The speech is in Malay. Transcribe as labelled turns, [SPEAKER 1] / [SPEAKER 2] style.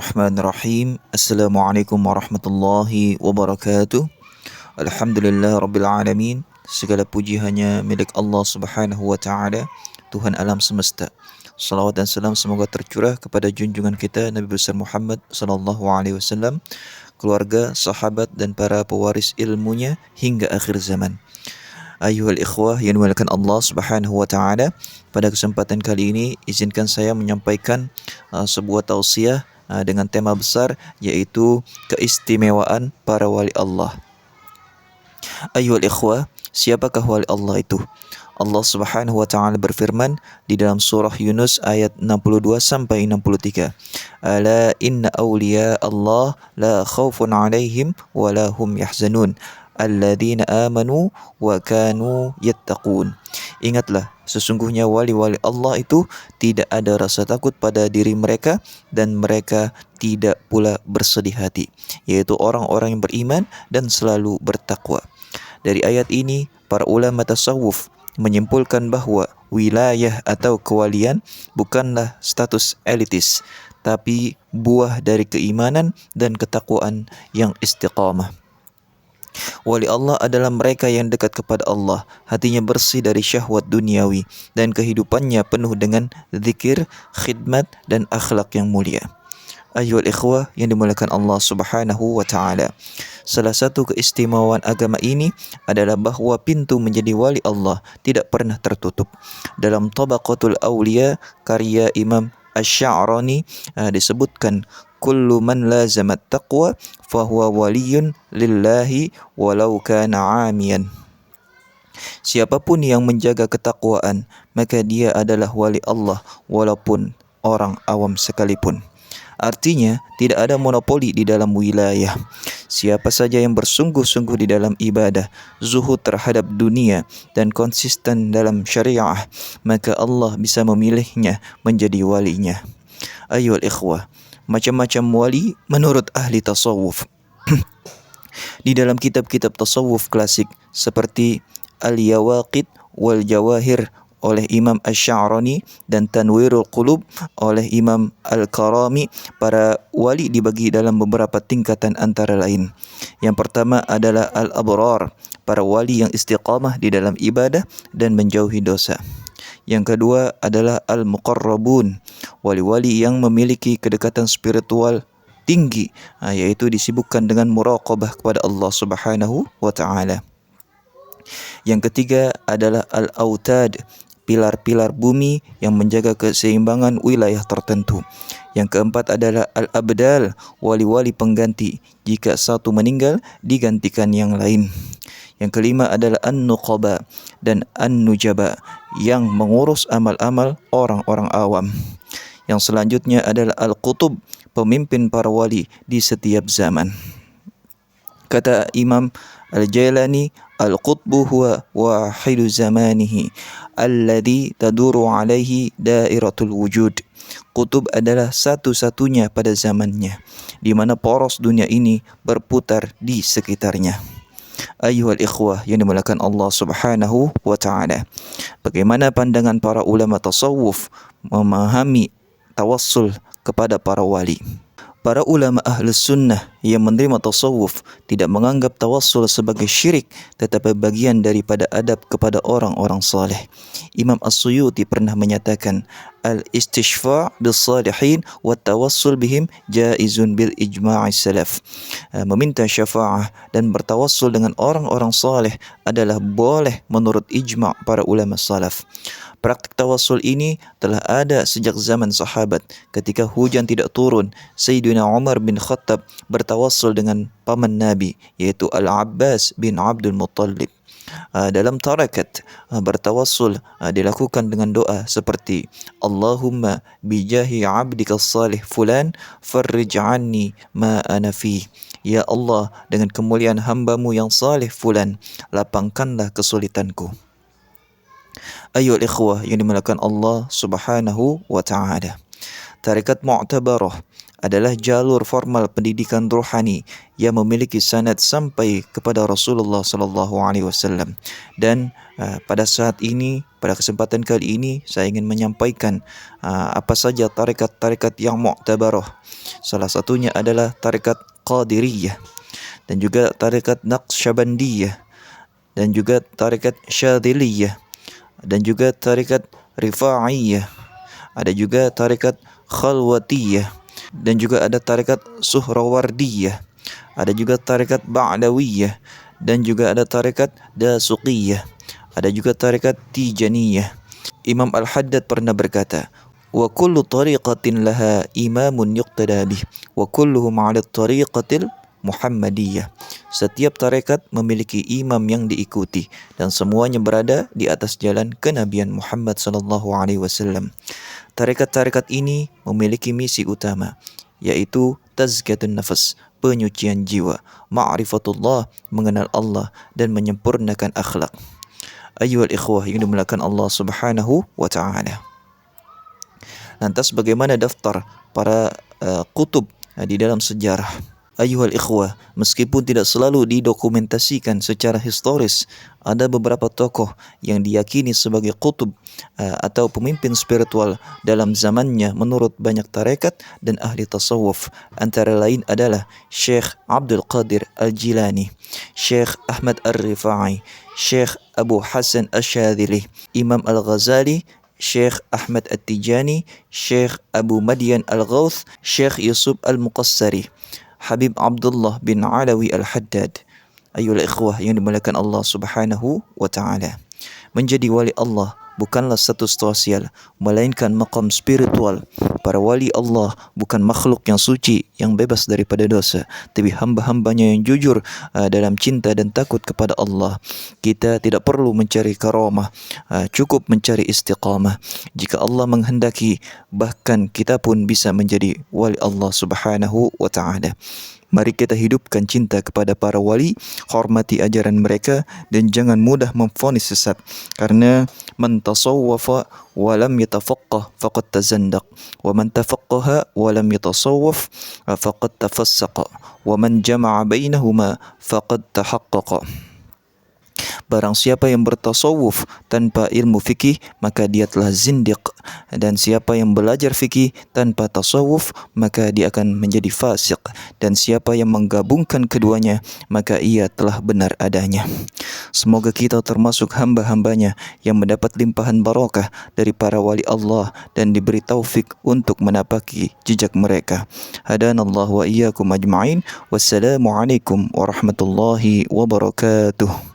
[SPEAKER 1] Bismillahirrahmanirrahim. Assalamualaikum warahmatullahi wabarakatuh. Alhamdulillah Rabbil Alamin. Segala puji hanya milik Allah Subhanahu wa Ta'ala, Tuhan alam semesta. Salawat dan salam semoga tercurah kepada junjungan kita Nabi besar Muhammad sallallahu alaihi wasallam, keluarga, sahabat dan para pewaris ilmunya hingga akhir zaman. Ayuhal ikhwah yang dimuliakan Allah Subhanahu wa Ta'ala, pada kesempatan kali ini izinkan saya menyampaikan sebuah tausiah dengan tema besar, yaitu keistimewaan para wali Allah. Ayuhal ikhwah, siapakah wali Allah itu? Allah Subhanahu wa Ta'ala berfirman di dalam surah Yunus ayat 62 sampai 63. Ala inna awliya Allah la khawfun alaihim wa la hum yahzanun alladzina amanu wa kanu yattaqun. Ingatlah, sesungguhnya wali-wali Allah itu tidak ada rasa takut pada diri mereka dan mereka tidak pula bersedih hati, yaitu orang-orang yang beriman dan selalu bertakwa. Dari ayat ini, para ulama tasawuf menyimpulkan bahwa wilayah atau kewalian bukanlah status elitis, tapi buah dari keimanan dan ketakwaan yang istiqamah. Wali Allah adalah mereka yang dekat kepada Allah, hatinya bersih dari syahwat duniawi, dan kehidupannya penuh dengan zikir, khidmat, dan akhlak yang mulia. Ayyuhal ikhwah yang dimuliakan Allah Subhanahu wa Ta'ala, salah satu keistimewaan agama ini adalah bahwa pintu menjadi wali Allah tidak pernah tertutup. Dalam Tabaqatul Awliya karya Imam Asy-Sya'rani disebutkan, kullu man lazamat taqwa fahuwa waliyun lillahi walau kana amiyan. Siapapun yang menjaga ketakwaan, maka dia adalah wali Allah walaupun orang awam sekalipun. Artinya, tidak ada monopoli di dalam wilayah. Siapa saja yang bersungguh-sungguh di dalam ibadah, zuhud terhadap dunia, dan konsisten dalam syariah, maka Allah bisa memilihnya menjadi walinya. Ayyuhal ikhwah, macam-macam wali menurut ahli tasawuf. Di dalam kitab-kitab tasawuf klasik seperti Al-Yawaqid wal Jawahir oleh Imam Asy-Sya'rani dan Tanwirul Qulub oleh Imam Al-Karami, para wali dibagi dalam beberapa tingkatan antara lain. Yang pertama adalah Al-Abrar, para wali yang istiqamah di dalam ibadah dan menjauhi dosa. Yang kedua adalah Al-Muqarrabun, wali-wali yang memiliki kedekatan spiritual tinggi, yaitu disibukkan dengan muraqabah kepada Allah Subhanahu wa Ta'ala. Yang ketiga adalah Al-Autad, pilar-pilar bumi yang menjaga keseimbangan wilayah tertentu. Yang keempat adalah Al-Abdal, wali-wali pengganti, jika satu meninggal digantikan yang lain. Yang kelima adalah An-Nuqaba dan An-Nujaba, yang mengurus amal-amal orang-orang awam. Yang selanjutnya adalah Al-Qutub, pemimpin para wali di setiap zaman. Kata Imam Al-Jailani, Al-Qutbu huwa wahidu zamanihi alladhi taduru alaihi dairatul wujud. Qutub adalah satu-satunya pada zamannya, di mana poros dunia ini berputar di sekitarnya. Ayyuhal ikhwah yang dimuliakan Allah Subhanahu wa Ta'ala, bagaimana pandangan para ulama tasawuf memahami tawassul kepada para wali? Para ulama Ahlus Sunnah yang menerima tasawuf tidak menganggap tawassul sebagai syirik, tetapi bagian daripada adab kepada orang-orang saleh. Imam As-Suyuti pernah menyatakan, al-istishfa' bis-salihin wa tawassul bihim jaizun bil ijma'i salaf. Meminta syafa'ah dan bertawassul dengan orang-orang saleh adalah boleh menurut ijma' para ulama salaf. Praktik tawassul ini telah ada sejak zaman sahabat. Ketika hujan tidak turun, Sayyidina Umar bin Khattab bertawassul dengan paman Nabi, yaitu Al-Abbas bin Abdul Muttalib. Dalam tarakat, bertawassul dilakukan dengan doa seperti Allahumma bijahi abdika salih fulan farrij anni ma ana fi. Ya Allah, dengan kemuliaan hambamu yang salih fulan, lapangkanlah kesulitanku. Ayyuhal ikhwah yang dimuliakan Allah Subhanahu wa Ta'ala, Tarekat Mu'tabarah adalah jalur formal pendidikan rohani yang memiliki sanad sampai kepada Rasulullah sallallahu alaihi wasallam. Dan pada saat ini, pada kesempatan kali ini, saya ingin menyampaikan apa saja tarekat-tarekat yang mu'tabarah. Salah satunya adalah tarekat Qadiriyah, dan juga tarekat Naqsyabandiyah, dan juga tarekat Syadhiliyah, dan juga tarekat Rifa'iyah, ada juga tarekat Khalwatiyah, dan juga ada tarekat Suhrawardiyah, ada juga tarekat Ba'lawiyah, dan juga ada tarekat Dasuqiyah, ada juga tarekat Tijaniyah. Imam Al-Haddad pernah berkata, wa kullu tariqatin laha imamun yuqtada bih wa kulluhum 'ala tariqatil Muhammadiyah. Setiap tarekat memiliki imam yang diikuti dan semuanya berada di atas jalan kenabian Muhammad sallallahu alaihi wasallam. Tarekat-tarekat ini memiliki misi utama, yaitu tazkiyatun nafas, penyucian jiwa, ma'rifatullah, mengenal Allah, dan menyempurnakan akhlak. Ayyuhal ikhwah yang dimuliakan Allah Subhanahu wa taala. Lantas bagaimana daftar para kutub di dalam sejarah? Ayyuhal ikhwah, meskipun tidak selalu didokumentasikan secara historis, ada beberapa tokoh yang diyakini sebagai kutub atau pemimpin spiritual dalam zamannya menurut banyak tarekat dan ahli tasawuf. Antara lain adalah Syekh Abdul Qadir Al-Jilani, Syekh Ahmad Ar-Rifai, Syekh Abu Hasan Asy-Syadzili, Imam Al-Ghazali, Syekh Ahmad At-Tijani, Syekh Abu Madian Al-Ghawth, Syekh Yusuf Al-Muqassari, Habib Abdullah bin Alawi Al-Haddad. Ayyuhal ikhwah yang dimuliakan Allah Subhanahu wa taala. Menjadi wali Allah bukanlah status sosial, melainkan maqam spiritual. Para wali Allah bukan makhluk yang suci, yang bebas daripada dosa, tapi hamba-hambanya yang jujur dalam cinta dan takut kepada Allah. Kita tidak perlu mencari karamah, cukup mencari istiqamah. Jika Allah menghendaki, bahkan kita pun bisa menjadi wali Allah Subhanahu wa taala. Mari kita hidupkan cinta kepada para wali, hormati ajaran mereka, dan jangan mudah memvonis sesat. Karena man tasawwafa wa lam yatafaqqah faqad tazandaq, wa man tafaqqaha wa lam yatasawwaf faqad tafassaqa, wa man jama'a bainahuma faqad tahaqqaqa. Barang siapa yang bertasawuf tanpa ilmu fikih, maka dia telah zindiq. Dan siapa yang belajar fikih tanpa tasawuf, maka dia akan menjadi fasik. Dan siapa yang menggabungkan keduanya, maka ia telah benar adanya. Semoga kita termasuk hamba-hambanya yang mendapat limpahan barakah dari para wali Allah dan diberi taufik untuk menapaki jejak mereka. Hadanallahu wa iyyakum ajma'in. Wassalamualaikum warahmatullahi wabarakatuh.